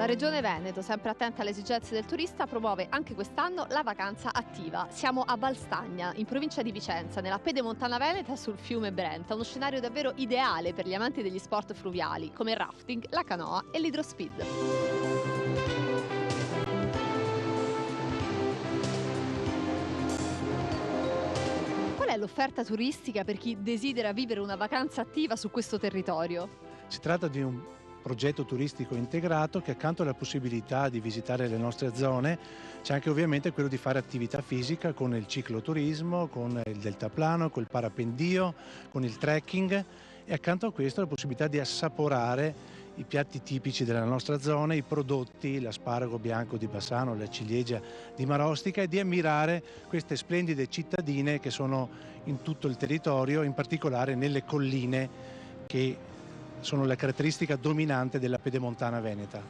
Regione Veneto, sempre attenta alle esigenze del turista, promuove anche quest'anno la vacanza attiva. Siamo a Valstagna, in provincia di Vicenza, nella Pedemontana Veneta sul fiume Brenta, uno scenario davvero ideale per gli amanti degli sport fluviali, come il rafting, la canoa e l'idrospeed. Qual è l'offerta turistica per chi desidera vivere una vacanza attiva su questo territorio? Si tratta di un progetto turistico integrato che, accanto alla possibilità di visitare le nostre zone, c'è anche ovviamente quello di fare attività fisica con il cicloturismo, con il deltaplano, col parapendio, con il trekking, e accanto a questo la possibilità di assaporare i piatti tipici della nostra zona, i prodotti, l'asparago bianco di Bassano, la ciliegia di Marostica, e di ammirare queste splendide cittadine che sono in tutto il territorio, in particolare nelle colline che sono la caratteristica dominante della Pedemontana Veneta.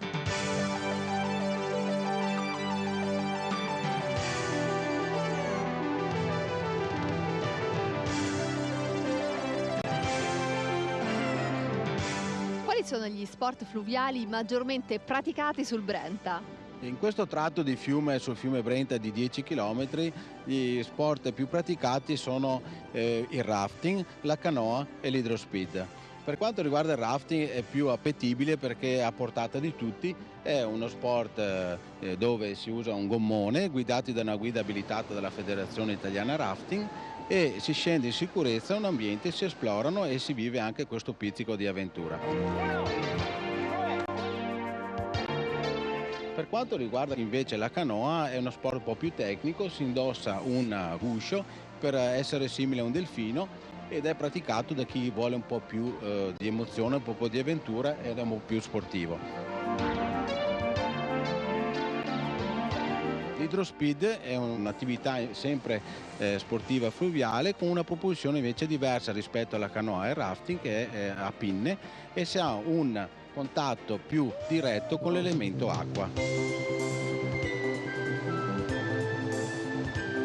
Quali sono gli sport fluviali maggiormente praticati sul Brenta? In questo tratto di fiume, sul fiume Brenta di 10 km, gli sport più praticati sono il rafting, la canoa e l'idrospeed. Per quanto riguarda il rafting è più appetibile perché è a portata di tutti, è uno sport dove si usa un gommone guidati da una guida abilitata dalla Federazione Italiana Rafting e si scende in sicurezza, un ambiente, si esplorano e si vive anche questo pizzico di avventura. Per quanto riguarda invece la canoa è uno sport un po' più tecnico, si indossa un guscio per essere simile a un delfino ed è praticato da chi vuole un po' più di emozione, un po' di avventura ed è un po' più sportivo. L'idrospeed è un'attività sempre sportiva fluviale con una propulsione invece diversa rispetto alla canoa e al rafting, che è a pinne e si ha un contatto più diretto con l'elemento acqua.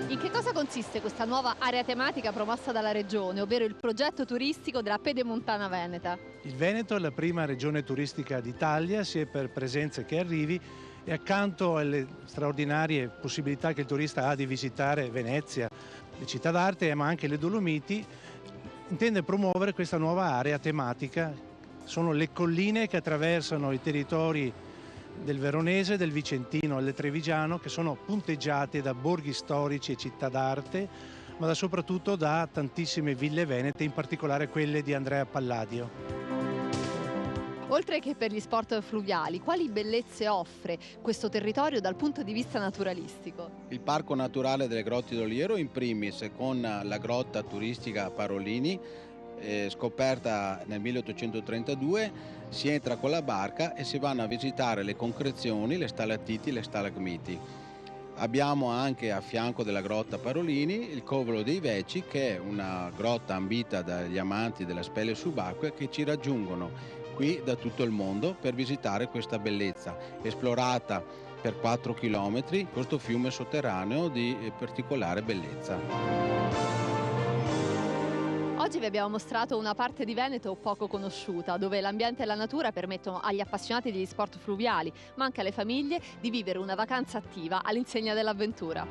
In che cosa consiste questa nuova area tematica promossa dalla Regione, ovvero il progetto turistico della Pedemontana Veneta? Il Veneto è la prima regione turistica d'Italia, sia per presenze che arrivi, e accanto alle straordinarie possibilità che il turista ha di visitare Venezia, le città d'arte, ma anche le Dolomiti, intende promuovere questa nuova area tematica. Sono le colline che attraversano i territori del Veronese, del Vicentino e del Trevigiano, che sono punteggiate da borghi storici e città d'arte, ma soprattutto da tantissime ville venete, in particolare quelle di Andrea Palladio. Oltre che per gli sport fluviali, quali bellezze offre questo territorio dal punto di vista naturalistico? Il Parco Naturale delle Grotte d'Oliero in primis, con la grotta turistica Parolini, scoperta nel 1832, si entra con la barca e si vanno a visitare le concrezioni, le stalattiti e le stalagmiti. Abbiamo anche a fianco della grotta Parolini il Covolo dei Veci, che è una grotta ambita dagli amanti della spele subacquee che ci raggiungono qui da tutto il mondo per visitare questa bellezza, esplorata per 4 km, questo fiume sotterraneo di particolare bellezza. Oggi vi abbiamo mostrato una parte di Veneto poco conosciuta, dove l'ambiente e la natura permettono agli appassionati degli sport fluviali, ma anche alle famiglie, di vivere una vacanza attiva all'insegna dell'avventura.